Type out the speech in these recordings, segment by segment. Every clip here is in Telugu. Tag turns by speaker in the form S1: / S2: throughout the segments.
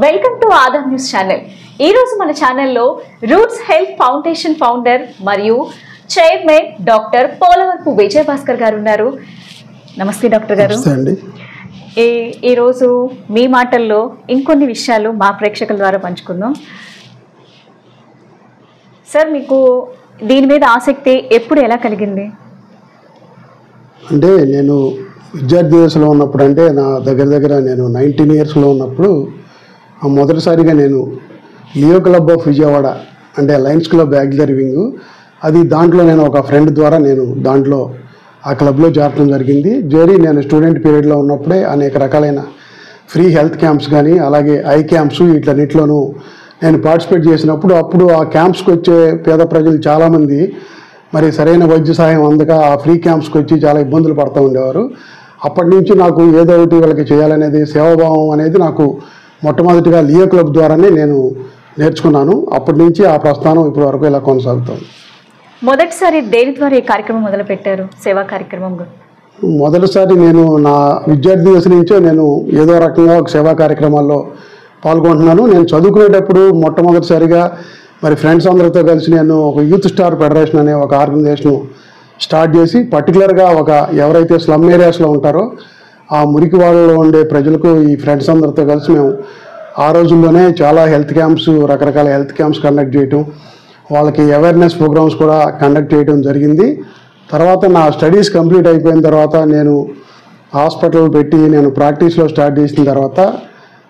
S1: Welcome to Adam news channel. ఈ రోజు మన ఛానల్లో రూట్స్ హెల్త్ ఫౌండేషన్ ఫౌండర్ మరియు చైర్మన్ డాక్టర్ పోలవరపు విజయభాస్కర్ గారు ఉన్నారు. నమస్తే డాక్టర్ గారు. ఈరోజు మీ మాటల్లో ఇంకొన్ని విషయాలు మా ప్రేక్షకుల ద్వారా పంచుకుందాం. సార్, మీకు దీని మీద ఆసక్తి ఎప్పుడు ఎలా కలిగింది?
S2: అంటే నేను విద్యార్థి దశలో ఉన్నప్పుడు, అంటే నా దగ్గర నేను 19 ఇయర్స్లో ఉన్నప్పుడు మొదటిసారిగా నేను లియో క్లబ్ ఆఫ్ విజయవాడ అంటే లయన్స్ క్లబ్ యాగ్లరీ వింగ్, అది దాంట్లో నేను ఒక ఫ్రెండ్ ద్వారా నేను దాంట్లో ఆ క్లబ్లో చేరడం జరిగింది. నేను స్టూడెంట్ పీరియడ్లో ఉన్నప్పుడే అనేక రకాలైన ఫ్రీ హెల్త్ క్యాంప్స్ కానీ అలాగే ఐ క్యాంప్స్ వీటిలన్నిటిలోనూ నేను పార్టిసిపేట్ చేసినప్పుడు అప్పుడు ఆ క్యాంప్స్కి వచ్చే పేద ప్రజలు చాలామంది మరి సరైన వైద్య సహాయం అందక ఆ ఫ్రీ క్యాంప్స్కి వచ్చి చాలా ఇబ్బందులు పడుతూ ఉండేవారు. అప్పటి నుంచి నాకు ఏదో ఒకటి వాళ్ళకి చేయాలనేది, సేవాభావం అనేది నాకు మొట్టమొదటిగా లియో క్లబ్ ద్వారానే నేను నేర్చుకున్నాను. అప్పటి నుంచి ఆ ప్రస్థానం ఇప్పటి వరకు ఇలా కొనసాగుతాం.
S1: మొదటిసారి దేని ద్వారా ఈ కార్యక్రమం మొదలుపెట్టారు? సేవా కార్యక్రమం
S2: మొదటిసారి నేను నా విద్యార్థి దశ నుంచే నేను ఏదో రకంగా ఒక సేవా కార్యక్రమాల్లో పాల్గొంటున్నాను. నేను చదువుకునేటప్పుడు మొట్టమొదటిసారిగా మరి ఫ్రెండ్స్ అందరితో కలిసి నేను ఒక యూత్ స్టార్ ఫెడరేషన్ అనే ఒక ఆర్గనైజేషన్ స్టార్ట్ చేసి పర్టికులర్గా ఎవరైతే స్లమ్ ఏరియాస్లో ఉంటారో ఆ మురికి వాళ్ళలో ఉండే ప్రజలకు ఈ ఫ్రెండ్స్ అందరితో కలిసి మేము ఆ రోజుల్లోనే చాలా హెల్త్ క్యాంప్స్, రకరకాల హెల్త్ క్యాంప్స్ కండక్ట్ చేయటం, వాళ్ళకి అవేర్నెస్ ప్రోగ్రామ్స్ కూడా కండక్ట్ చేయడం జరిగింది. తర్వాత నా స్టడీస్ కంప్లీట్ అయిపోయిన తర్వాత నేను హాస్పిటల్ పెట్టి నేను ప్రాక్టీస్లో స్టార్ట్ చేసిన తర్వాత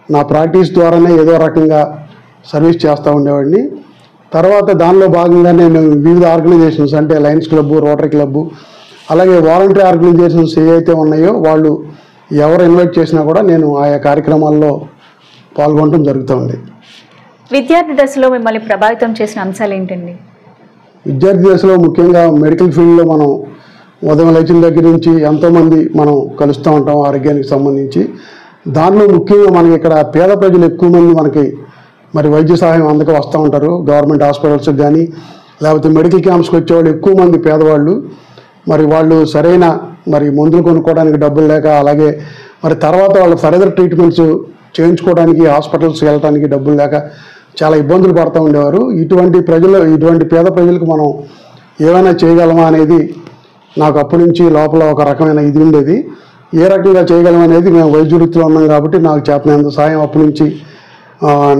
S2: నా ప్రాక్టీస్ ద్వారానే ఏదో రకంగా సర్వీస్ చేస్తూ ఉండేవాడిని. తర్వాత దానిలో భాగంగా నేను వివిధ ఆర్గనైజేషన్స్ అంటే లయన్స్ క్లబ్, రోటరీ క్లబ్, అలాగే వాలంటరీ ఆర్గనైజేషన్స్ ఏవైతే ఉన్నాయో వాళ్ళు ఎవరు ఇన్వైట్ చేసినా కూడా నేను ఆయా కార్యక్రమాల్లో పాల్గొనడం జరుగుతుంది.
S1: విద్యార్థి దశలో మిమ్మల్ని ప్రభావితం చేసిన అంశాలు ఏంటండి?
S2: విద్యార్థి దశలో ముఖ్యంగా మెడికల్ ఫీల్డ్లో మనం ఉదయం లేచిన దగ్గర నుంచి ఎంతోమంది మనం కలుస్తూ ఉంటాం ఆరోగ్యానికి సంబంధించి. దానిలో ముఖ్యంగా మనకి ఇక్కడ పేద ప్రజలు ఎక్కువ మంది మనకి మరి వైద్య సహాయం అందక వస్తూ ఉంటారు. గవర్నమెంట్ హాస్పిటల్స్కి కానీ లేకపోతే మెడికల్ క్యాంప్స్కి వచ్చేవాళ్ళు ఎక్కువ మంది పేదవాళ్ళు. మరి వాళ్ళు సరైన మరి మందులు కొనుక్కోవడానికి డబ్బులు లేక, అలాగే మరి తర్వాత వాళ్ళు ఫర్దర్ ట్రీట్మెంట్స్ చేయించుకోవడానికి హాస్పిటల్స్కి వెళ్ళడానికి డబ్బులు లేక చాలా ఇబ్బందులు పడుతూ ఉండేవారు. ఇటువంటి పేద ప్రజలకు మనం ఏమైనా చేయగలమా అనేది నాకు అప్పటి నుంచి లోపల ఒక రకమైన ఇది ఉండేది. ఏ రకంగా చేయగలం అనేది మేము వైద్య వృత్తిలో ఉన్నాం కాబట్టి నాకు చేతనంత సాయం అప్పటి నుంచి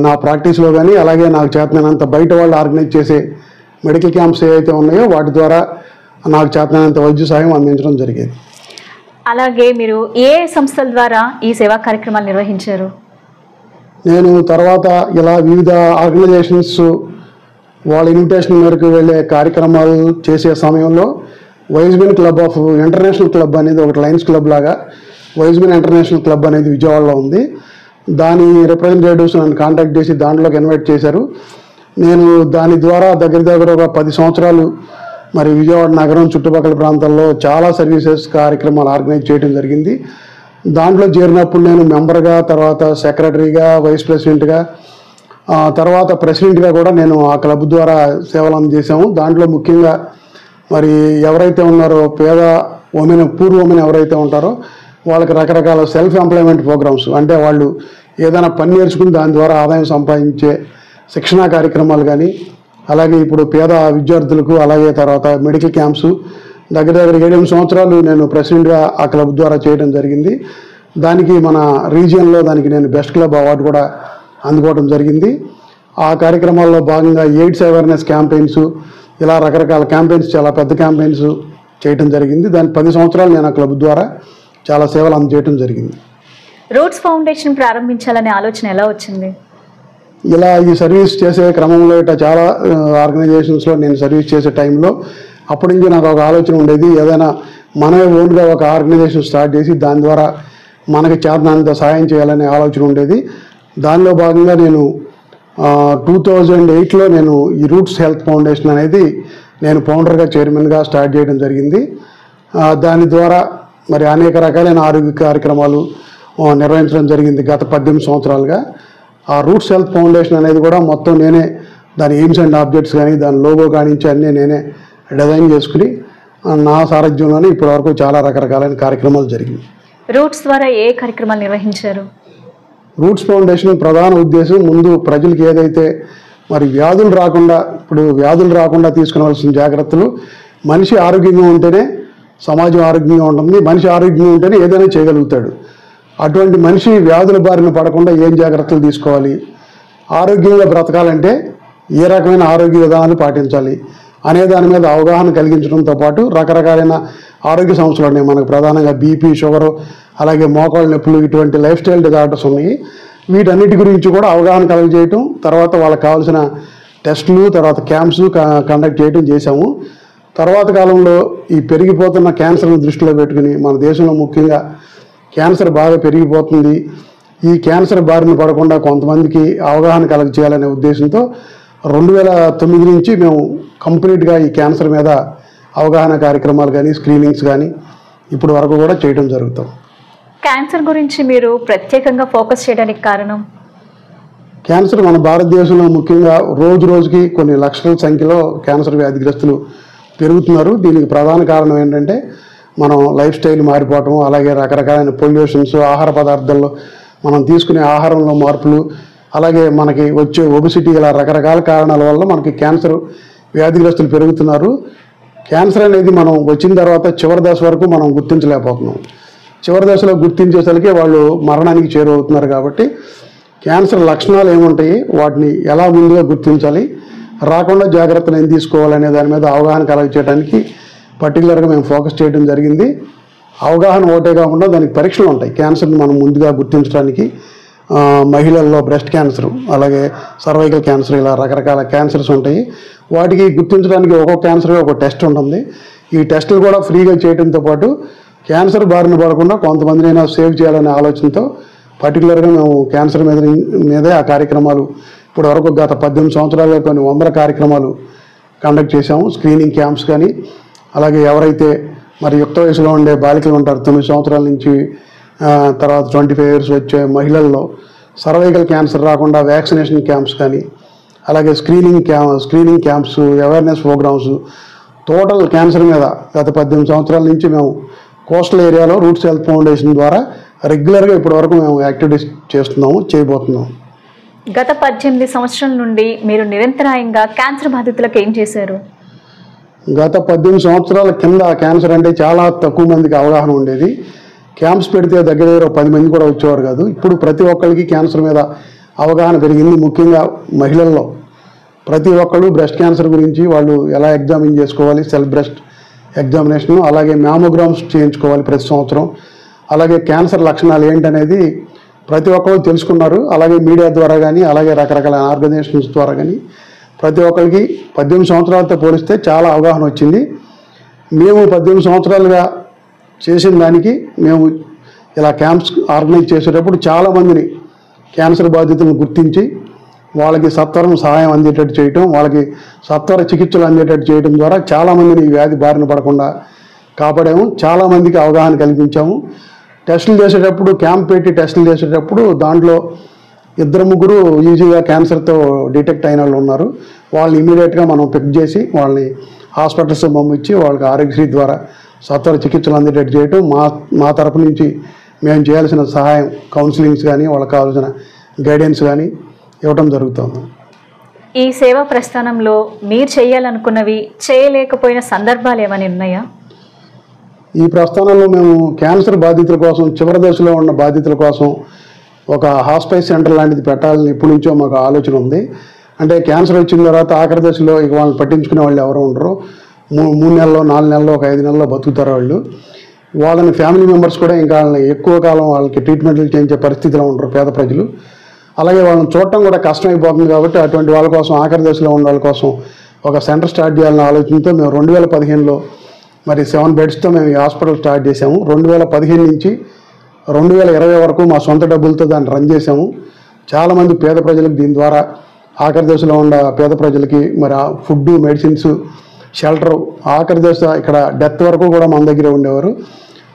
S2: నా ప్రాక్టీస్లో కానీ అలాగే నాకు చేతనంత బయట వాళ్ళు ఆర్గనైజ్ చేసే మెడికల్ క్యాంప్స్ ఏవైతే ఉన్నాయో వాటి ద్వారా నాకు చేతనంత వైద్య సహాయం అందించడం జరిగేది.
S1: అలాగే మీరు ఏ సంస్థల ద్వారా ఈ సేవా కార్యక్రమాలు నిర్వహించారు?
S2: నేను తర్వాత ఇలా వివిధ ఆర్గనైజేషన్స్ వాళ్ళ ఇన్విటేషన్ మేరకు వెళ్ళే కార్యక్రమాలు చేసే సమయంలో Y's Men club of international club అనేది ఒకటి లయన్స్ క్లబ్ లాగా వైజ్మెన్ ఇంటర్నేషనల్ క్లబ్ అనేది విజయవాడలో ఉంది. దాని రిప్రజెంటేటివ్స్ నన్ను కాంటాక్ట్ చేసి దాంట్లోకి ఇన్వైట్ చేశారు. నేను దాని ద్వారా దగ్గర ఒక 10 సంవత్సరాలు మరి విజయవాడ నగరం చుట్టుపక్కల ప్రాంతాల్లో చాలా సర్వీసెస్ కార్యక్రమాలు ఆర్గనైజ్ చేయడం జరిగింది. దాంట్లో చేరినప్పుడు నేను మెంబర్గా, తర్వాత సెక్రటరీగా, వైస్ ప్రెసిడెంట్గా, తర్వాత ప్రెసిడెంట్గా కూడా నేను ఆ క్లబ్ ద్వారా సేవలు అందజేశాము. దాంట్లో ముఖ్యంగా మరి ఎవరైతే ఉన్నారో పేద పూర్ ఉమెన్ ఎవరైతే ఉంటారో వాళ్ళకి రకరకాల సెల్ఫ్ ఎంప్లాయ్మెంట్ ప్రోగ్రామ్స్, అంటే వాళ్ళు ఏదైనా పని నేర్చుకుని దాని ద్వారా ఆదాయం సంపాదించే శిక్షణా కార్యక్రమాలు కానీ, అలాగే ఇప్పుడు పేద విద్యార్థులకు, అలాగే తర్వాత మెడికల్ క్యాంప్స్ దగ్గర 7 సంవత్సరాలు నేను ప్రెసిడెంట్గా ఆ క్లబ్ ద్వారా చేయడం జరిగింది. దానికి మన రీజియన్లో దానికి నేను బెస్ట్ క్లబ్ అవార్డు కూడా అందుకోవడం జరిగింది. ఆ కార్యక్రమాల్లో భాగంగా ఎయిడ్స్ అవేర్నెస్ క్యాంపెయిన్స్, ఇలా రకరకాల క్యాంపెయిన్స్, చాలా పెద్ద క్యాంపెయిన్స్ చేయడం జరిగింది. దాని 10 సంవత్సరాలు నేను ఆ క్లబ్ ద్వారా చాలా సేవలు అందజేయడం జరిగింది.
S1: రూట్స్ ఫౌండేషన్ ప్రారంభించాలనే ఆలోచన ఎలా వచ్చింది?
S2: ఇలా ఈ సర్వీస్ చేసే క్రమంలో ఇట్లా చాలా ఆర్గనైజేషన్స్లో నేను సర్వీస్ చేసే టైంలో అప్పటి నుంచి నాకు ఒక ఆలోచన ఉండేది, ఏదైనా మనమే ఓన్గా ఒక ఆర్గనైజేషన్ స్టార్ట్ చేసి దాని ద్వారా మనకి చేతనంత సహాయం చేయాలనే ఆలోచన ఉండేది. దానిలో భాగంగా నేను 2008లో నేను ఈ రూట్స్ హెల్త్ ఫౌండేషన్ అనేది నేను ఫౌండర్గా, చైర్మన్గా స్టార్ట్ చేయడం జరిగింది. దాని ద్వారా మరి అనేక రకాలైన ఆరోగ్య కార్యక్రమాలు నిర్వహించడం జరిగింది గత 18 సంవత్సరాలుగా. ఆ రూట్స్ హెల్త్ ఫౌండేషన్ అనేది కూడా మొత్తం నేనే దాని ఎయిమ్స్ అండ్ ఆబ్జెక్ట్స్ కానీ దాని లోగో కానించి అన్నీ నేనే డిజైన్ చేసుకుని నా సారథ్యంలోనే ఇప్పటివరకు చాలా రకరకాలైన కార్యక్రమాలు జరిగింది.
S1: రూట్స్ ద్వారా ఏ కార్యక్రమాలు నిర్వహించారు?
S2: రూట్స్ ఫౌండేషన్ ప్రధాన ఉద్దేశం ముందు ప్రజలకు ఏదైతే మరి వ్యాధులు రాకుండా తీసుకోవాల్సిన జాగ్రత్తలు, మనిషి ఆరోగ్యంగా ఉంటేనే సమాజం ఆరోగ్యంగా ఉంటుంది, మనిషి ఆరోగ్యంగా ఉంటేనే ఏదైనా చేయగలుగుతాడు. అటువంటి మనిషి వ్యాధుల బారిన పడకుండా ఏం జాగ్రత్తలు తీసుకోవాలి, ఆరోగ్యంగా బ్రతకాలంటే ఏ రకమైన ఆరోగ్య విధానాలు పాటించాలి అనే దాని మీద అవగాహన కలిగించడంతో పాటు రకరకాలైన ఆరోగ్య సమస్యలు ఉన్నాయి. మనకు ప్రధానంగా బీపీ, షుగరు, అలాగే మోకాళ్ళ నొప్పులు, ఇటువంటి లైఫ్ స్టైల్ డిజార్డర్స్ ఉన్నాయి. వీటన్నిటి గురించి కూడా అవగాహన కలగజేయటం, తర్వాత వాళ్ళకి కావాల్సిన టెస్టులు, తర్వాత క్యాంప్స్ కండక్ట్ చేసాము. తర్వాత కాలంలో ఈ పెరిగిపోతున్న క్యాన్సర్ను దృష్టిలో పెట్టుకుని మన దేశంలో ముఖ్యంగా క్యాన్సర్ బాగా పెరిగిపోతుంది, ఈ క్యాన్సర్ బారిన పడకుండా కొంతమందికి అవగాహన కలగజేయాలనే ఉద్దేశంతో 2009 నుంచి మేము కంప్లీట్గా ఈ క్యాన్సర్ మీద అవగాహన కార్యక్రమాలు కానీ, స్క్రీనింగ్స్ కానీ ఇప్పుడు వరకు కూడా చేయడం జరుగుతాం.
S1: క్యాన్సర్ గురించి మీరు ప్రత్యేకంగా ఫోకస్ చేయడానికి కారణం?
S2: క్యాన్సర్ మన భారతదేశంలో ముఖ్యంగా రోజుకి కొన్ని లక్షల సంఖ్యలో క్యాన్సర్ వ్యాధిగ్రస్తులు పెరుగుతున్నారు. దీనికి ప్రధాన కారణం ఏంటంటే మనం లైఫ్ స్టైల్ మారిపోవటం, అలాగే రకరకాలైన పొల్యూషన్స్, ఆహార పదార్థాల్లో మనం తీసుకునే ఆహారంలో మార్పులు, అలాగే మనకి వచ్చే ఒబిసిటీ, ఇలా రకరకాల కారణాల వల్ల మనకి క్యాన్సర్ వ్యాధిగ్రస్తులు పెరుగుతున్నారు. క్యాన్సర్ అనేది మనం వచ్చిన తర్వాత చివరి దశ వరకు మనం గుర్తించలేకపోతున్నాం. చివరి దశలో గుర్తించేసరికి వాళ్ళు మరణానికి చేరువవుతున్నారు. కాబట్టి క్యాన్సర్ లక్షణాలు ఏముంటాయి, వాటిని ఎలా ముందుగా గుర్తించాలి, రాకుండా జాగ్రత్తలు ఏం తీసుకోవాలనే దాని మీద అవగాహన కలగచేయడానికి పర్టికులర్గా మేము ఫోకస్ చేయడం జరిగింది. అవగాహన ఒకటే కాకుండా దానికి పరీక్షలు ఉంటాయి. క్యాన్సర్ని మనం ముందుగా గుర్తించడానికి మహిళల్లో బ్రెస్ట్ క్యాన్సర్, అలాగే సర్వైకల్ క్యాన్సర్, ఇలా రకరకాల క్యాన్సర్స్ ఉంటాయి. వాటికి గుర్తించడానికి ఒక్కొక్క క్యాన్సర్గా ఒక టెస్ట్ ఉంటుంది. ఈ టెస్టులు కూడా ఫ్రీగా చేయడంతో పాటు క్యాన్సర్ బారిన పడకుండా కొంతమందినైనా సేవ్ చేయాలనే ఆలోచనతో పర్టికులర్గా మేము క్యాన్సర్ మీదే ఆ కార్యక్రమాలు ఇప్పుడు వరకు గత 18 సంవత్సరాలుగా కొన్ని 100 కార్యక్రమాలు కండక్ట్ చేశాము. స్క్రీనింగ్ క్యాంప్స్ కానీ, అలాగే ఎవరైతే మరి యుక్త వయసులో ఉండే బాలికలు ఉంటారు 9 సంవత్సరాల నుంచి తర్వాత 25 ఇయర్స్ వచ్చే మహిళల్లో సర్వైకల్ క్యాన్సర్ రాకుండా వ్యాక్సినేషన్ క్యాంప్స్ కానీ, అలాగే screening camps, awareness programmes, total cancer మీద గత 18 సంవత్సరాల నుంచి మేము కోస్టల్ ఏరియాలో రూట్స్ హెల్త్ ఫౌండేషన్ ద్వారా రెగ్యులర్గా ఇప్పటి వరకు మేము యాక్టివిటీస్ చేయబోతున్నాం.
S1: గత 18 సంవత్సరాల నుండి మీరు నిరంతరాయంగా క్యాన్సర్ బాధితులకు ఏం చేశారు?
S2: గత 18 సంవత్సరాల కింద క్యాన్సర్ అంటే చాలా తక్కువ మందికి అవగాహన ఉండేది. క్యాంప్స్ పెడితే దగ్గర 10 మంది కూడా వచ్చేవారు కాదు. ఇప్పుడు ప్రతి ఒక్కరికి క్యాన్సర్ మీద అవగాహన పెరిగింది. ముఖ్యంగా మహిళల్లో ప్రతి ఒక్కళ్ళు బ్రెస్ట్ క్యాన్సర్ గురించి వాళ్ళు ఎలా ఎగ్జామిన్ చేసుకోవాలి, సెల్ఫ్ బ్రెస్ట్ ఎగ్జామినేషన్, అలాగే మ్యామోగ్రామ్స్ చేయించుకోవాలి ప్రతి సంవత్సరం, అలాగే క్యాన్సర్ లక్షణాలు ఏంటనేది ప్రతి ఒక్కరు తెలుసుకున్నారు. అలాగే మీడియా ద్వారా కానీ, అలాగే రకరకాల ఆర్గనైజేషన్స్ ద్వారా కానీ ప్రతి ఒక్కరికి 18 సంవత్సరాలతో పోలిస్తే చాలా అవగాహన వచ్చింది. మేము 18 సంవత్సరాలుగా చేసిన దానికి మేము ఇలా క్యాంప్స్ ఆర్గనైజ్ చేసేటప్పుడు చాలామందిని క్యాన్సర్ బాధితులను గుర్తించి వాళ్ళకి సత్వరం సహాయం అందేటట్టు చేయటం, వాళ్ళకి సత్వర చికిత్సలు అందేటట్టు చేయడం ద్వారా చాలామందిని ఈ వ్యాధి బారిన పడకుండా కాపాడాము. చాలామందికి అవగాహన కల్పించాము. టెస్టులు చేసేటప్పుడు, క్యాంప్ పెట్టి టెస్టులు చేసేటప్పుడు దాంట్లో 2-3 ఈజీగా క్యాన్సర్తో డిటెక్ట్ అయిన వాళ్ళు ఉన్నారు. వాళ్ళని ఇమీడియట్గా మనం పిక్ చేసి వాళ్ళని హాస్పిటల్స్ పంపించి వాళ్ళకి ఆరోగ్యశ్రీ ద్వారా సత్వర చికిత్సలు అందేటట్టు చేయటం, మా తరపు నుంచి మేము చేయాల్సిన సహాయం, కౌన్సిలింగ్స్ కానీ, వాళ్ళకి కావాల్సిన గైడెన్స్ కానీ ఇవ్వటం జరుగుతుంది.
S1: ఈ సేవా ప్రస్థానంలో మీరు చేయాలనుకున్నవి చేయలేకపోయిన సందర్భాలు ఏమైనా ఉన్నాయా?
S2: ఈ ప్రస్థానంలో మేము క్యాన్సర్ బాధితుల కోసం, చివరి దశలో ఉన్న బాధితుల కోసం ఒక హాస్పిటల్ సెంటర్ లాంటిది పెట్టాలని ఎప్పటి నుంచో మాకు ఆలోచన ఉంది. అంటే క్యాన్సర్ వచ్చిన తర్వాత ఆఖరి దశలో ఇక వాళ్ళని పట్టించుకునే వాళ్ళు ఎవరు ఉండరు. 3 నెలల్లో, 4 నెలల్లో, ఒక 5 నెలల్లో బతుకుతారు వాళ్ళు. వాళ్ళని ఫ్యామిలీ మెంబర్స్ కూడా ఇంకా ఎక్కువ కాలం వాళ్ళకి ట్రీట్మెంట్లు చేయించే పరిస్థితిలో ఉండరు పేద ప్రజలు. అలాగే వాళ్ళని చూడటం కూడా కష్టమైపోతుంది. కాబట్టి అటువంటి వాళ్ళ కోసం, ఆఖరి దశలో ఉన్న వాళ్ళ కోసం ఒక సెంటర్ స్టార్ట్ చేయాలనే ఆలోచనతో మేము 2015లో మరి 7 బెడ్స్తో మేము ఈ హాస్పిటల్ స్టార్ట్ చేసాము. 2015 నుంచి 2020 వరకు మా సొంత డబ్బులతో దాన్ని రన్ చేసాము. చాలామంది పేద ప్రజలకు దీని ద్వారా, ఆఖరి దశలో ఉన్న పేద ప్రజలకి మరి ఫుడ్, మెడిసిన్స్, షెల్టర్, ఆఖరి దశ ఇక్కడ డెత్ వరకు కూడా మన దగ్గర ఉండేవారు.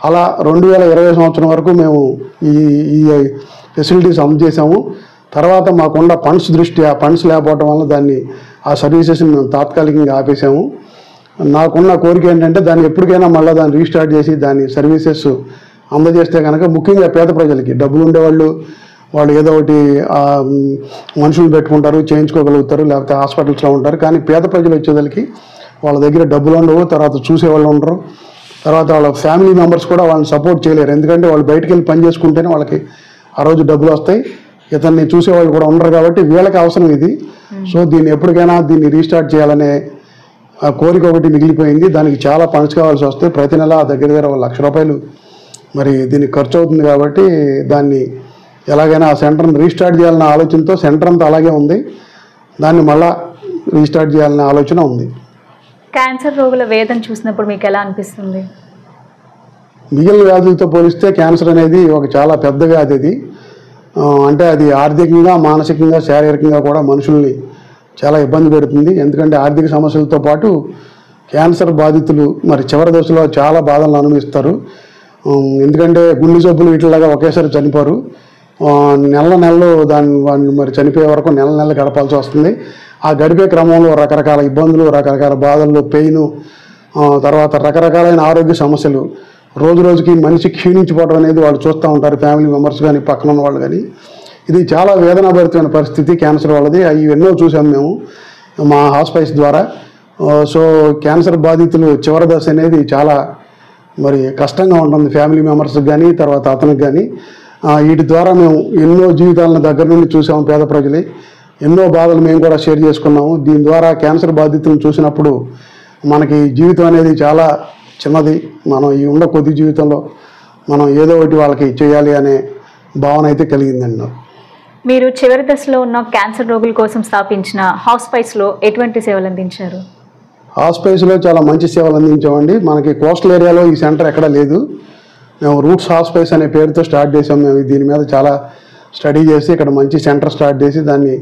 S2: అలా 2020 సంవత్సరం వరకు మేము ఈ ఫెసిలిటీస్ అందజేసాము. తర్వాత మాకున్న ఫండ్స్ దృష్ట్యా, ఫండ్స్ లేకపోవడం వల్ల ఆ సర్వీసెస్ని మేము తాత్కాలికంగా ఆపేసాము. నాకున్న కోరిక ఏంటంటే దాన్ని ఎప్పటికైనా మళ్ళీ దాన్ని రీస్టార్ట్ చేసి దాని సర్వీసెస్ అందజేస్తే కనుక ముఖ్యంగా పేద ప్రజలకి, డబ్బులు ఉండేవాళ్ళు వాళ్ళు ఏదో ఒకటి మనుషులు పెట్టుకుంటారు, చేయించుకోగలుగుతారు, లేకపోతే హాస్పిటల్స్లో ఉంటారు. కానీ పేద ప్రజలు వచ్చేదానికి వాళ్ళ దగ్గర డబ్బులు ఉండవు, తర్వాత చూసేవాళ్ళు ఉండరు, తర్వాత వాళ్ళ ఫ్యామిలీ మెంబర్స్ కూడా వాళ్ళని సపోర్ట్ చేయలేరు. ఎందుకంటే వాళ్ళు బయటకు వెళ్ళి పని చేసుకుంటేనే వాళ్ళకి ఆ రోజు డబ్బులు వస్తాయి, ఇతన్ని చూసేవాళ్ళు కూడా ఉండరు. కాబట్టి వీళ్ళకి అవసరం ఇది. సో దీన్ని ఎప్పటికైనా దీన్ని రీస్టార్ట్ చేయాలనే కోరిక ఒకటి మిగిలిపోయింది. దానికి చాలా ఫండ్స్ కావాల్సి వస్తాయి. ప్రతి నెల దగ్గర దగ్గర ₹1,00,000 మరి దీనికి ఖర్చు అవుతుంది. కాబట్టి దాన్ని ఎలాగైనా ఆ సెంటర్ని రీస్టార్ట్ చేయాలన్న ఆలోచనతో, సెంటర్ అంతా అలాగే ఉంది, దాన్ని మళ్ళా రీస్టార్ట్ చేయాలనే ఆలోచన ఉంది.
S1: క్యాన్సర్ రోగుల వేదన చూసినప్పుడు మీకు ఎలా అనిపిస్తుంది?
S2: మిగిలిన వ్యాధులతో పోలిస్తే క్యాన్సర్ అనేది ఒక చాలా పెద్ద వ్యాధి. అది అంటే అది ఆర్థికంగా, మానసికంగా, శారీరకంగా కూడా మనుషుల్ని చాలా ఇబ్బంది పెడుతుంది. ఎందుకంటే ఆర్థిక సమస్యలతో పాటు క్యాన్సర్ బాధితులు మరి చివరి దశలో చాలా బాధలను అనుభవిస్తారు. ఎందుకంటే గుండె జబ్బులు వీటిలాగా ఒకేసారి చనిపోరు. నెలలు వాడిని మరి చనిపోయే వరకు నెల గడపాల్సి వస్తుంది. ఆ గడిపే క్రమంలో రకరకాల ఇబ్బందులు, రకరకాల బాధలు, పెయిన్, తర్వాత రకరకాలైన ఆరోగ్య సమస్యలు, రోజు రోజుకి మనిషి క్షీణించిపోవడం అనేది వాళ్ళు చూస్తూ ఉంటారు, ఫ్యామిలీ మెంబర్స్ కానీ పక్కన ఉన్న వాళ్ళు కానీ. ఇది చాలా వేదనాభరితమైన పరిస్థితి క్యాన్సర్ వాళ్ళది. అవి ఎన్నో చూసాం మేము మా హాస్పిటల్స్ ద్వారా. సో క్యాన్సర్ బాధితులు చివరి దశ అనేది చాలా మరి కష్టంగా ఉంటుంది ఫ్యామిలీ మెంబర్స్కి కానీ, తర్వాత అతనికి కానీ. వీటి ద్వారా మేము ఎన్నో జీవితాలను దగ్గర నుండి చూసాము. పేద ప్రజలు ఎన్నో బాధలు మేము కూడా షేర్ చేసుకున్నాము. దీని ద్వారా క్యాన్సర్ బాధితులను చూసినప్పుడు మనకి జీవితం అనేది చాలా చిన్నది, మనం ఈ ఉన్న కొద్ది జీవితంలో మనం ఏదో ఒకటి వాళ్ళకి చేయాలి అనే భావన అయితే కలిగిందండి.
S1: మీరు చివరి దశలో ఉన్న క్యాన్సర్ రోగుల కోసం స్థాపించిన హాస్పిటల్స్లో ఎటువంటి సేవలు అందించారు?
S2: హాస్పిటల్స్లో చాలా మంచి సేవలు అందించామండి. మనకి కోస్టల్ ఏరియాలో ఈ సెంటర్ ఎక్కడా లేదు. మేము రూట్స్ హాస్పిటల్స్ అనే పేరుతో స్టార్ట్ చేసాం. మేము దీని మీద చాలా స్టడీ చేసి ఇక్కడ మంచి సెంటర్ స్టార్ట్ చేసి దాన్ని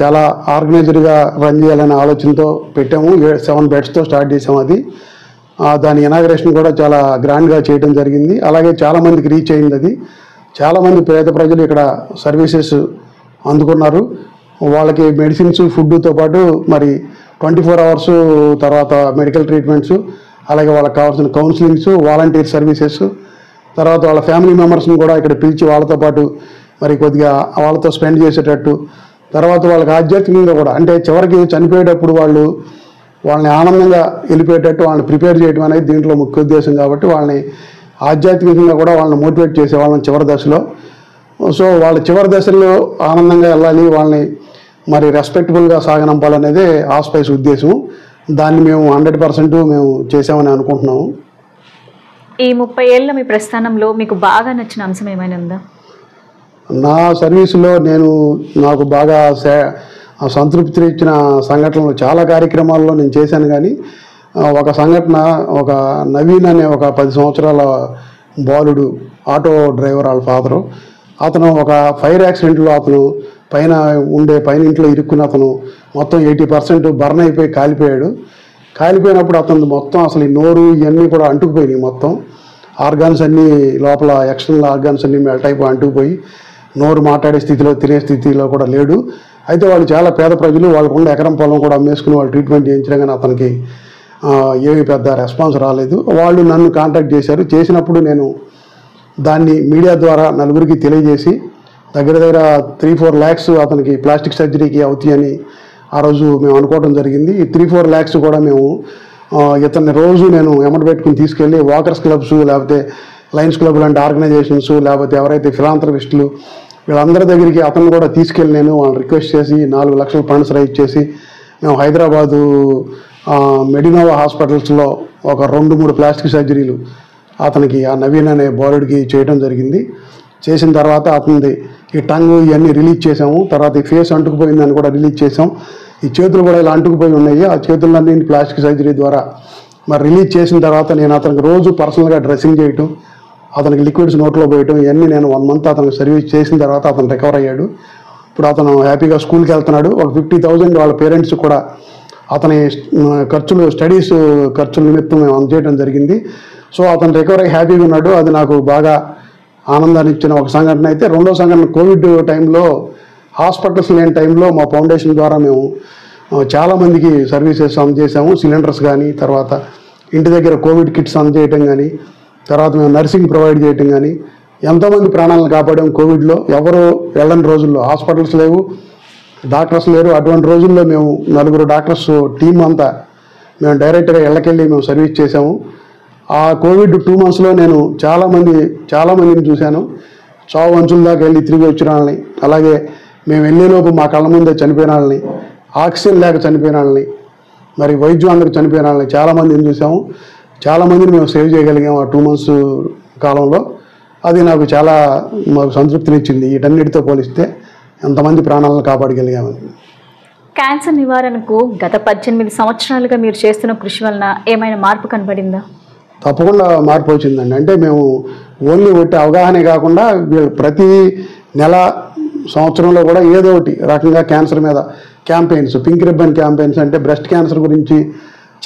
S2: చాలా ఆర్గనైజర్గా రన్ చేయాలనే ఆలోచనతో పెట్టాము. 7 బెడ్స్తో స్టార్ట్ చేసాము. అది దాని ఇనాగరేషన్ కూడా చాలా గ్రాండ్గా చేయడం జరిగింది. అలాగే చాలామందికి రీచ్ అయింది. అది చాలామంది పేద ప్రజలు ఇక్కడ సర్వీసెస్ అందుకున్నారు. వాళ్ళకి మెడిసిన్స్, ఫుడ్తో పాటు మరి 24 hours తర్వాత మెడికల్ ట్రీట్మెంట్స్, అలాగే వాళ్ళకి కావాల్సిన కౌన్సిలింగ్స్, వాలంటీర్ సర్వీసెస్, తర్వాత వాళ్ళ ఫ్యామిలీ మెంబర్స్ని కూడా ఇక్కడ పిలిచి వాళ్ళతో పాటు మరి కొద్దిగా వాళ్ళతో స్పెండ్ చేసేటట్టు, తర్వాత వాళ్ళకి ఆధ్యాత్మికంగా కూడా అంటే చివరికి చనిపోయేటప్పుడు వాళ్ళని ఆనందంగా వెళ్ళిపోయేటట్టు వాళ్ళని ప్రిపేర్ చేయడం అనేది దీంట్లో ముఖ్య ఉద్దేశం. కాబట్టి వాళ్ళని ఆధ్యాత్మికంగా కూడా వాళ్ళని మోటివేట్ చేసే వాళ్ళని చివరి దశలో. సో వాళ్ళ చివరి దశలో ఆనందంగా వెళ్ళాలి, వాళ్ళని మరి రెస్పెక్టబుల్గా సాగనంపాలనేదే హాస్పిటల్స్ ఉద్దేశం. దాన్ని మేము 100% మేము చేసామని అనుకుంటున్నాము.
S1: ఈ 30 ఏళ్ళ మీ ప్రస్థానంలో మీకు బాగా నచ్చిన అంశం ఏమైనా ఉందా?
S2: నా సర్వీసులో నాకు బాగా సంతృప్తి ఇచ్చిన సంఘటనలు చాలా కార్యక్రమాల్లో నేను చేశాను. కానీ ఒక సంఘటన, ఒక నవీన్ అనే ఒక 10 సంవత్సరాల బాలుడు, ఆటో డ్రైవర్ వాళ్ళ ఫాదరు, అతను ఒక ఫైర్ యాక్సిడెంట్లో అతను పైన ఇంట్లో ఇరుక్కుని అతను మొత్తం 80% బర్న్ అయిపోయి కాలిపోయాడు. కాలిపోయినప్పుడు అతను మొత్తం అసలు ఈ నోరు ఇవన్నీ కూడా అంటుకుపోయినాయి. మొత్తం ఆర్గాన్స్ అన్నీ లోపల ఎక్స్టర్నల్ ఆర్గాన్స్ అన్నీ మెల్ట్ అయిపోయి అంటుకుపోయి నోరు మాట్లాడే స్థితిలో, తినే స్థితిలో కూడా లేడు. అయితే వాళ్ళు చాలా పేద ప్రజలు, వాళ్ళకు ఉన్న ఎకరం పొలం కూడా అమ్మేసుకుని వాళ్ళు ట్రీట్మెంట్ చేయించినా కానీ అతనికి ఏమీ పెద్ద రెస్పాన్స్ రాలేదు. వాళ్ళు నన్ను కాంటాక్ట్ చేశారు. చేసినప్పుడు నేను దాన్ని మీడియా ద్వారా నలుగురికి తెలియజేసి దగ్గర 3-4 lakhs అతనికి ప్లాస్టిక్ సర్జరీకి అవుతాయని ఆ రోజు మేము అనుకోవడం జరిగింది. ఈ 3-4 lakhs కూడా మేము ఇతన్ని రోజు నేను ఎమట పెట్టుకుని తీసుకెళ్ళి వాకర్స్ క్లబ్స్, లేకపోతే లయన్స్ క్లబ్ లాంటి ఆర్గనైజేషన్స్, లేకపోతే ఎవరైతే ఫిలాంథ్రపిస్టులు వీళ్ళందరి దగ్గరికి అతను కూడా తీసుకెళ్ళి నేను వాళ్ళని రిక్వెస్ట్ చేసి 4 లక్షల ఫండ్స్ రైజ్ చేసి మేము హైదరాబాదు మెడినోవా హాస్పిటల్స్లో ఒక 2-3 ప్లాస్టిక్ సర్జరీలు అతనికి, ఆ నవీన్ అనే బాలుడికి చేయడం జరిగింది. చేసిన తర్వాత అతనిది ఈ టంగ్ ఇవన్నీ రిలీజ్ చేసాము. తర్వాత ఈ ఫేస్ అంటుకుపోయిందని కూడా రిలీజ్ చేసాం. ఈ చేతులు కూడా ఇలా అంటుకుపోయి ఉన్నాయి. ఆ చేతులన్నీ ప్లాస్టిక్ సర్జరీ ద్వారా మరి రిలీజ్ చేసిన తర్వాత నేను అతనికి రోజు పర్సనల్గా డ్రెస్సింగ్ చేయటం, అతనికి లిక్విడ్స్ నోట్లో పోయటం, ఇవన్నీ నేను 1 month అతనికి సర్వీస్ చేసిన తర్వాత అతను రికవర్ అయ్యాడు. ఇప్పుడు అతను హ్యాపీగా స్కూల్కి వెళ్తున్నాడు. ఒక 50,000 వాళ్ళ పేరెంట్స్ కూడా అతని ఖర్చులు, స్టడీస్ ఖర్చుల నిమిత్తం మేము అందజేయడం జరిగింది. సో అతను రికవర్ అయ్యి హ్యాపీగా ఉన్నాడు. అది నాకు బాగా ఆనందాన్ని ఇచ్చిన ఒక సంఘటన. అయితే రెండో సంఘటన, కోవిడ్ టైంలో హాస్పిటల్స్ లేని టైంలో మా ఫౌండేషన్ ద్వారా మేము చాలామందికి సర్వీసెస్ అందజేసాము. సిలిండర్స్ కానీ, తర్వాత ఇంటి దగ్గర కోవిడ్ కిట్స్ అందజేయటం కానీ, తర్వాత మేము నర్సింగ్ ప్రొవైడ్ చేయటం కానీ, ఎంతోమంది ప్రాణాలను కాపాడాం కోవిడ్లో. ఎవరు వెళ్ళని రోజుల్లో, హాస్పిటల్స్ లేవు, డాక్టర్స్ లేరు. అటువంటి రోజుల్లో మేము 4 డాక్టర్స్ టీం అంతా మేము డైరెక్ట్గా ఇళ్ళకెళ్ళి మేము సర్వీస్ చేసాము. ఆ కోవిడ్ 2 monthsలో నేను చాలామందిని చూశాను. చావు అంచుల దాకా వెళ్ళి తిరిగి వచ్చిన వాళ్ళని, అలాగే మేము వెళ్ళేలోపు మా కళ్ళ ముందే చనిపోయిన వాళ్ళని, ఆక్సిజన్ లేక చనిపోయిన వాళ్ళని, మరి వైద్యం అందరికి చనిపోయిన వాళ్ళని చాలామందిని చూసాము. చాలామందిని మేము సేవ్ చేయగలిగాము ఆ 2 months కాలంలో. అది నాకు చాలా సంతృప్తినిచ్చింది. వీటన్నిటితో పోలిస్తే ఎంతమంది ప్రాణాలను కాపాడగలిగామని.
S1: క్యాన్సర్ నివారణకు గత 18 సంవత్సరాలుగా మీరు చేస్తున్న కృషి వలన ఏమైనా మార్పు కనబడిందా?
S2: తప్పకుండా మార్పు వచ్చిందండి. అంటే మేము ఓన్లీ ఒకటి అవగాహనే కాకుండా ప్రతి నెల సంవత్సరంలో కూడా ఏదో ఒకటి రకంగా క్యాన్సర్ మీద క్యాంపెయిన్స్, పింక్ రిబ్బన్ క్యాంపెయిన్స్, అంటే బ్రెస్ట్ క్యాన్సర్ గురించి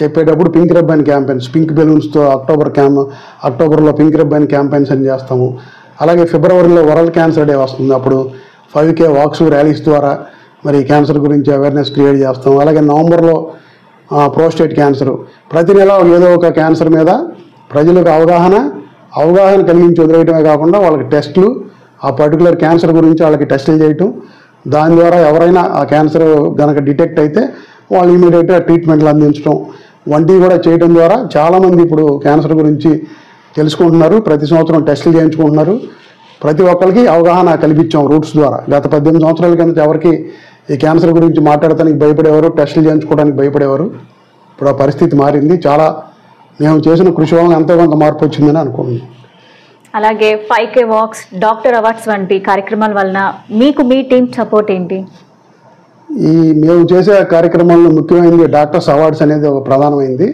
S2: చెప్పేటప్పుడు పింక్ రిబ్బన్ క్యాంపెయిన్స్, పింక్ బెలూన్స్తో అక్టోబర్లో పింక్ రిబ్బన్ క్యాంపెయిన్స్ అని చేస్తాము. అలాగే ఫిబ్రవరిలో వరల్డ్ క్యాన్సర్ డే వస్తుంది. అప్పుడు 5K వాక్స్, ర్యాలీస్ ద్వారా మరి క్యాన్సర్ గురించి అవేర్నెస్ క్రియేట్ చేస్తాం. అలాగే నవంబర్లో ప్రోస్టేట్ క్యాన్సర్. ప్రతి నెల ఏదో ఒక క్యాన్సర్ మీద ప్రజలకు అవగాహన కలిగించి వదిలేయటమే కాకుండా వాళ్ళకి టెస్టులు, ఆ పర్టికులర్ క్యాన్సర్ గురించి వాళ్ళకి టెస్టులు చేయటం, దాని ద్వారా ఎవరైనా ఆ క్యాన్సర్ కనుక డిటెక్ట్ అయితే వాళ్ళు ఇమీడియట్గా ట్రీట్మెంట్లు అందించడం వంటివి కూడా చేయడం ద్వారా చాలామంది ఇప్పుడు క్యాన్సర్ గురించి తెలుసుకుంటున్నారు. ప్రతి సంవత్సరం టెస్టులు చేయించుకుంటున్నారు. ప్రతి ఒక్కరికి అవగాహన కల్పించాం రూట్స్ ద్వారా. గత 18 సంవత్సరాల కింద ఎవరికి ఈ క్యాన్సర్ గురించి మాట్లాడటానికి భయపడేవారు, టెస్టులు చేయించుకోవడానికి భయపడేవారు. ఇప్పుడు ఆ పరిస్థితి మారింది. చాలా మేము చేసిన కృషి వలన ఎంతో కొంత మార్పు వచ్చిందని అనుకుంటున్నాం.
S1: అలాగే 5K వాక్స్, డాక్టర్ అవార్డ్స్ వంటి కార్యక్రమాల వలన మీకు మీ టీం సపోర్ట్ ఏంటి?
S2: మేము చేసే కార్యక్రమాల్లో ముఖ్యమైనది డాక్టర్స్ అవార్డ్స్ అనేది ఒక ప్రధానమైంది.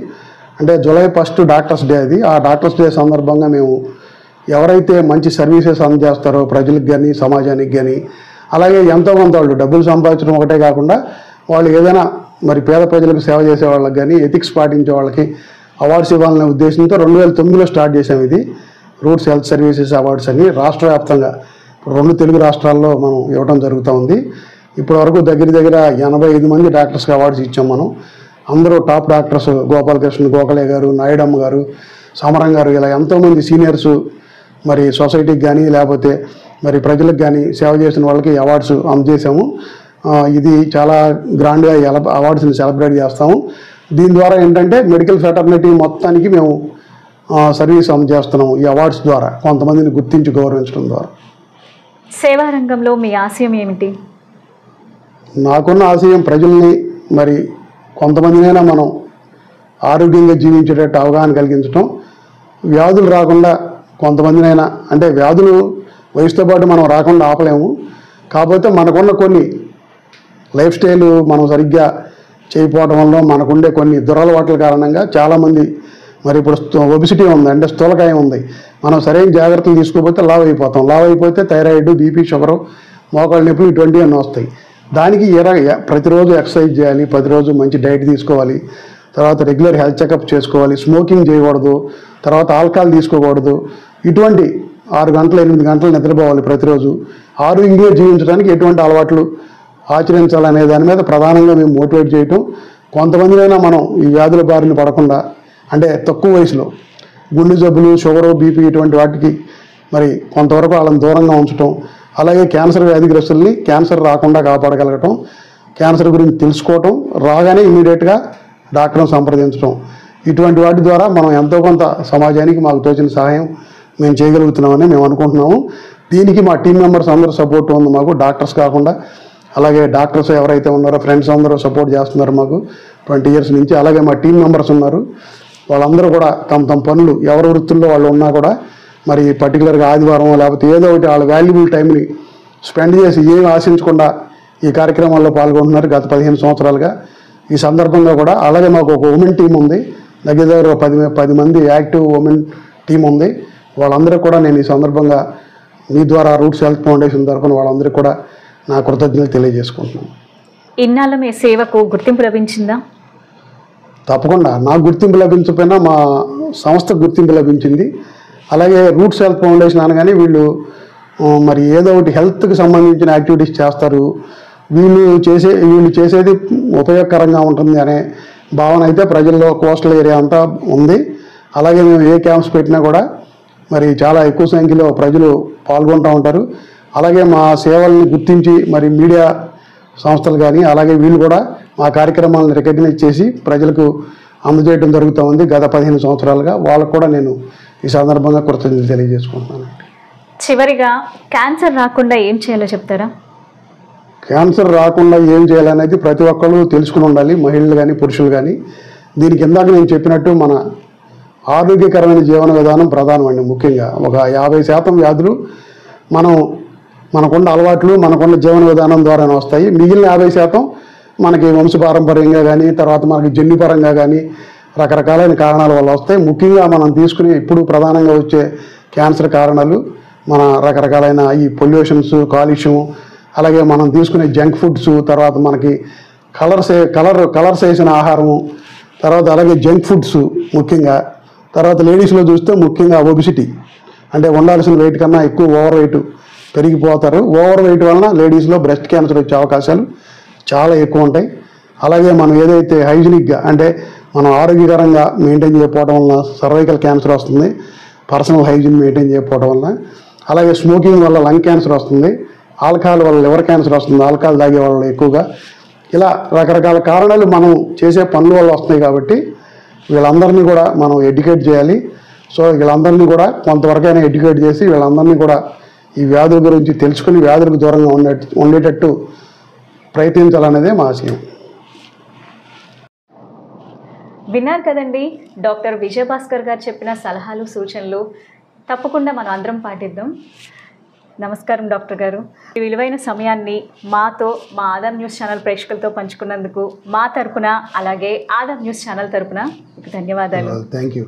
S2: అంటే జూలై 1 డాక్టర్స్ డే. అది ఆ డాక్టర్స్ డే సందర్భంగా మేము ఎవరైతే మంచి సర్వీసెస్ అందజేస్తారో ప్రజలకు కానీ సమాజానికి కానీ, అలాగే ఎంతో కొంత వాళ్ళు డబ్బులు సంపాదించడం ఒకటే కాకుండా వాళ్ళు ఏదైనా మరి పేద ప్రజలకు సేవ చేసే వాళ్ళకి కానీ, ఎథిక్స్ పాటించే వాళ్ళకి అవార్డ్స్ ఇవ్వాలనే ఉద్దేశంతో 2009లో స్టార్ట్ చేసాం. ఇది రూట్స్ హెల్త్ సర్వీసెస్ అవార్డ్స్ అని రాష్ట్ర వ్యాప్తంగా 2 తెలుగు రాష్ట్రాల్లో మనం ఇవ్వడం జరుగుతూ ఉంది. ఇప్పటి వరకు దగ్గర 85 మంది డాక్టర్స్కి అవార్డ్స్ ఇచ్చాం మనం. అందరూ టాప్ డాక్టర్స్, గోపాలకృష్ణ గోఖలే గారు, నాయుడమ్మ గారు, సమరం గారు, ఇలా ఎంతోమంది సీనియర్స్ మరి సొసైటీకి కానీ లేకపోతే మరి ప్రజలకు కానీ సేవ చేసిన వాళ్ళకి అవార్డ్స్ అందజేసాము. ఇది చాలా గ్రాండ్గా అవార్డ్స్ని సెలబ్రేట్ చేస్తాము. దీని ద్వారా ఏంటంటే మెడికల్ ఫ్రాటర్నిటీ మొత్తానికి మేము సర్వీస్ అందజేస్తున్నాం ఈ అవార్డ్స్ ద్వారా, కొంతమందిని గుర్తించి గౌరవించడం ద్వారా.
S1: సేవా రంగంలో మీ ఆశయం ఏమిటి?
S2: నాకున్న ఆశయం ప్రజల్ని మరి కొంతమందినైనా మనం ఆరోగ్యంగా జీవించేటట్టు అవగాహన కలిగించడం, వ్యాధులు రాకుండా కొంతమందినైనా, అంటే వ్యాధులు వయసుతో పాటు మనం రాకుండా ఆపలేము. కాకపోతే మనకున్న కొన్ని లైఫ్ స్టైల్ మనం సరిగ్గా చేయకపోవడం వల్ల మనకుండే కొన్ని దురలవాట్ల కారణంగా చాలామంది మరి ఇప్పుడు ఒబిసిటీ ఉంది, అంటే స్థూలకాయం ఉంది. మనం సరైన జాగ్రత్తలు తీసుకోకపోతే లావ్ అయిపోతాం. లావ్ అయిపోతే థైరాయిడ్, బీపీ, షుగరు, మోకాళ్ళ నొప్పులు ఇటువంటివన్నీ వస్తాయి. దానికి ప్రతిరోజు ఎక్సర్సైజ్ చేయాలి, ప్రతిరోజు మంచి డైట్ తీసుకోవాలి, తర్వాత రెగ్యులర్ హెల్త్ చెకప్ చేసుకోవాలి, స్మోకింగ్ చేయకూడదు, తర్వాత ఆల్కహాల్ తీసుకోకూడదు. ఇటువంటి 6 గంటలు 8 గంటలు నిద్రపోవాలి ప్రతిరోజు. ఆరోగ్యంగా జీవించడానికి ఎటువంటి అలవాట్లు ఆచరించాలనే దాని మీద ప్రధానంగా మేము మోటివేట్ చేయటం, కొంతమందినైనా మనం ఈ వ్యాధుల బారిన పడకుండా, అంటే తక్కువ వయసులో గుండె జబ్బులు, షుగరు, బీపీ ఇటువంటి వాటికి మరి కొంతవరకు వాళ్ళని దూరంగా ఉంచటం, అలాగే క్యాన్సర్ వ్యాధిగ్రస్తుల్ని క్యాన్సర్ రాకుండా కాపాడగలగటం, క్యాన్సర్ గురించి తెలుసుకోవటం, రాగానే ఇమీడియట్గా డాక్టర్ని సంప్రదించడం, ఇటువంటి వాటి ద్వారా మనం ఎంతో కొంత సమాజానికి మాకు తోచిన సహాయం మేము చేయగలుగుతున్నామని మేము అనుకుంటున్నాము. దీనికి మా టీం మెంబర్స్ అందరూ సపోర్ట్ ఉంది మాకు, డాక్టర్స్ కాకుండా. అలాగే డాక్టర్స్ ఎవరైతే ఉన్నారో ఫ్రెండ్స్ అందరూ సపోర్ట్ చేస్తున్నారు మాకు 20 years నుంచి. అలాగే మా టీం మెంబర్స్ ఉన్నారు, వాళ్ళందరూ కూడా తమ పనులు ఎవరి వృత్తుల్లో వాళ్ళు ఉన్నా కూడా మరి పర్టికులర్గా ఆదివారం లేకపోతే ఏదో ఒకటి వాళ్ళ వాల్యుబుల్ టైంని స్పెండ్ చేసి ఏమి ఆశించకుండా ఈ కార్యక్రమాల్లో పాల్గొంటున్నారు గత 15 సంవత్సరాలుగా. ఈ సందర్భంగా కూడా అలాగే మాకు ఒక ఉమెన్ టీం ఉంది, దగ్గర 10 మంది యాక్టివ్ ఉమెన్ టీం ఉంది. వాళ్ళందరూ కూడా నేను ఈ సందర్భంగా మీ ద్వారా రూట్స్ హెల్త్ ఫౌండేషన్ తరఫున వాళ్ళందరికీ కూడా నా కృతజ్ఞతలు తెలియజేసుకుంటున్నాను.
S1: ఇన్నాళ్ళ మీ సేవకు గుర్తింపు లభించిందా?
S2: తప్పకుండా. నాకు గుర్తింపు లభించకపోయినా మా సంస్థకు గుర్తింపు లభించింది. అలాగే రూట్స్ హెల్త్ ఫౌండేషన్ అనగానే వీళ్ళు మరి ఏదో ఒకటి హెల్త్కి సంబంధించిన యాక్టివిటీస్ చేస్తారు, వీళ్ళు చేసేది ఉపయోగకరంగా ఉంటుంది అనే భావన అయితే ప్రజల్లో కోస్టల్ ఏరియా అంతా ఉంది. అలాగే మేము ఏ క్యాంప్స్ పెట్టినా కూడా మరి చాలా ఎక్కువ సంఖ్యలో ప్రజలు పాల్గొంటూ ఉంటారు. అలాగే మా సేవల్ని గుర్తించి మరి మీడియా సంస్థలు కానీ అలాగే వీళ్ళు కూడా మా కార్యక్రమాలను రికగ్నైజ్ చేసి ప్రజలకు అందజేయడం జరుగుతూ ఉంది. గత 15 సంవత్సరాలుగా వాళ్ళకు కూడా నేను ఈ సందర్భంగా కృతజ్ఞతలు తెలియజేసుకుంటున్నాను.
S1: చివరిగా క్యాన్సర్ రాకుండా ఏం చేయాలో చెప్తారా?
S2: క్యాన్సర్ రాకుండా ఏం చేయాలనేది ప్రతి ఒక్కళ్ళు తెలుసుకుని ఉండాలి, మహిళలు కానీ పురుషులు కానీ. దీనికి ఇందాక నేను చెప్పినట్టు మన ఆరోగ్యకరమైన జీవన విధానం ప్రధానమండి. ముఖ్యంగా ఒక 50% వ్యాధులు మనకున్న అలవాట్లు మనకున్న జీవన విధానం ద్వారానే వస్తాయి. మిగిలిన 50% మనకి వంశపారంపర్యంగా కానీ తర్వాత మనకి జన్యుపరంగా కానీ రకరకాలైన కారణాల వల్ల వస్తాయి. ముఖ్యంగా మనం తీసుకునే ఇప్పుడు ప్రధానంగా వచ్చే క్యాన్సర్ కారణాలు మన రకరకాలైన ఈ పొల్యూషన్స్, కాలుష్యం, అలాగే మనం తీసుకునే జంక్ ఫుడ్స్, తర్వాత మనకి కలర్స్ వేసిన ఆహారము, తర్వాత అలాగే జంక్ ఫుడ్స్ ముఖ్యంగా, తర్వాత లేడీస్లో చూస్తే ముఖ్యంగా ఒబిసిటీ అంటే ఉండాల్సిన వెయిట్ కన్నా ఎక్కువ ఓవర్ వెయిట్ పెరిగిపోతారు. ఓవర్ వెయిట్ వలన లేడీస్లో బ్రెస్ట్ క్యాన్సర్ వచ్చే అవకాశాలు చాలా ఎక్కువ ఉంటాయి. అలాగే మనం ఏదైతే హైజీనిక్గా అంటే మనం ఆరోగ్యకరంగా మెయింటైన్ చేయకపోవడం వలన సర్వైకల్ క్యాన్సర్ వస్తుంది, పర్సనల్ హైజీన్ మెయింటైన్ చేయకపోవడం వలన. అలాగే స్మోకింగ్ వల్ల లంగ్ క్యాన్సర్ వస్తుంది, ఆల్కహాల్ వల్ల లివర్ క్యాన్సర్ వస్తుంది, ఆల్కహాల్ తాగే వల్ల ఎక్కువగా. ఇలా రకరకాల కారణాలు మనం చేసే పనుల వల్ల వస్తున్నాయి. కాబట్టి వీళ్ళందరినీ కూడా మనం ఎడ్యుకేట్ చేయాలి. సో వీళ్ళందరినీ కూడా కొంతవరకైనా ఎడ్యుకేట్ చేసి వీళ్ళందరినీ కూడా ఈ వ్యాధుల గురించి తెలుసుకుని వ్యాధులకు దూరంగా ఉండేటట్టు ప్రయత్నించాలనేదే మా ఆశయం.
S1: విన్నారు కదండి, డాక్టర్ విజయభాస్కర్ గారు చెప్పిన సలహాలు సూచనలు తప్పకుండా మనం అందరం పాటిద్దాం. నమస్కారం డాక్టర్ గారు. ఈ విలువైన సమయాన్ని మాతో మా ఆదాం న్యూస్ ఛానల్ ప్రేక్షకులతో పంచుకున్నందుకు మా తరపున అలాగే ఆదాం న్యూస్ ఛానల్ తరపున ధన్యవాదాలు.
S2: Thank you.